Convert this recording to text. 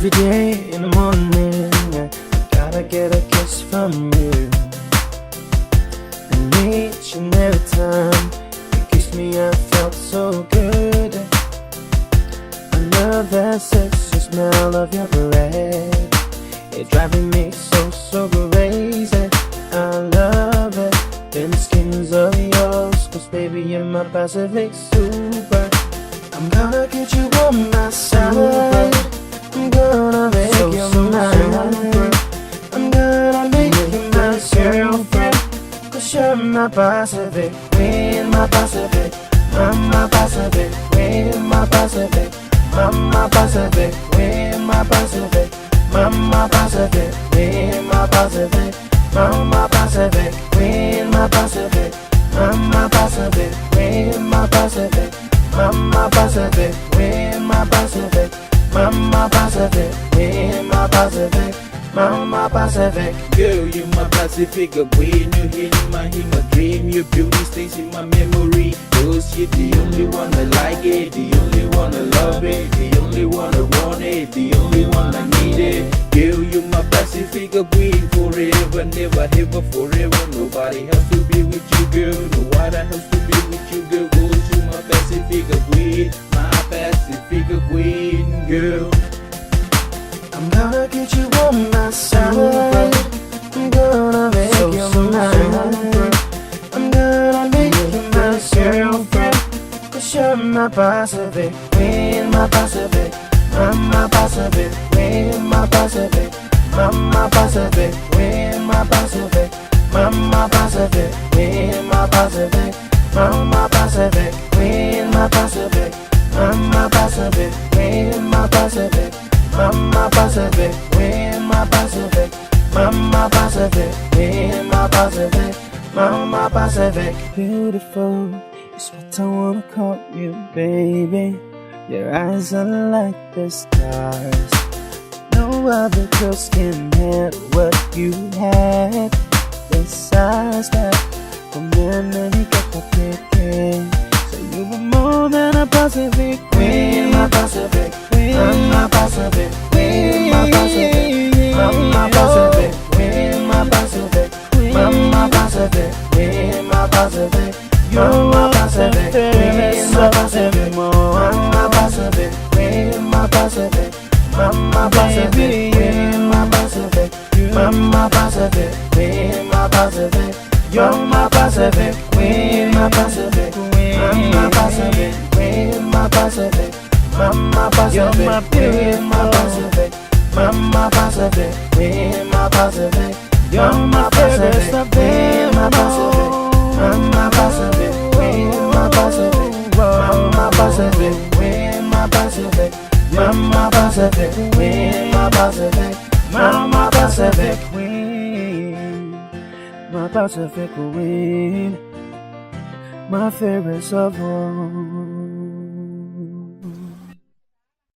Every day in the morning, I gotta get a kiss from you. And each and every time you kiss me, I felt so good. I love that sexy smell of your breath. It's driving me so crazy. I love it in the skins of yours, 'cause baby you're my Pacific super. I'm gonna get you on my side. I'm gonna make you mine. I'm gonna make you my girlfriend, 'cause you're my Pacific Queen, my Pacific, my Pacific Queen, my Pacific, my Pacific Queen, my Pacific, my Pacific Queen, my Pacific, my Pacific Queen, my Pacific, my Pacific Queen, my Pacific, my Pacific Queen, my Pacific, my Pacific Queen, my Pacific, my Pacific. Girl, you my Pacific Queen. You healing my dream. Your beauty stays in my memory. Cause you're the only one I like it, the only one I love it, the only one I want it, the only one I need it. Girl, you my Pacific Queen. Forever, never, ever, forever. Nobody else to be with you, girl. No one else to be with you, girl. Cause you my Pacific Queen, my Pacific Queen, girl. I'm gonna get you on my side. I'm gonna make you mine. I'm gonna make you my girlfriend, 'cause you're my Pacific Queen, my Pacific, my Pacific Queen, my Pacific, my Pacific Queen, my Pacific, my Pacific Queen, my Pacific, my Pacific Queen, my Pacific, my Pacific Queen, my Pacific, my Pacific Queen, my Pacific, my Pacific Queen, my Pacific, my Pacific. Beautiful is what I wanna call you, baby. Your eyes are like the stars. No other girls can handle what you have. Besides that, come in and you got the picking. So you were more than a Pacific Queen, my Pacific Queen, my Pacific Queen, my Pacific, my Pacific Queen, my Pacific, my Pacific Queen, my Pacific. You're my Pacific Queen, my Pacific, my Pacific Queen, my Pacific, my Pacific Queen, my Pacific, my Pacific Queen, my Pacific. You're my Pacific Queen, my Pacific, my Pacific Queen, my Pacific, my Pacific Queen, my Pacific, my Pacific Queen, my Pacific. You're my Pacific Queen, my Pacific, my Pacific Queen, my Pacific, my Pacific Queen, my Pacific, my Pacific Queen, my Pacific, my Pacific Queen, my Pacific Queen, my favorite of all.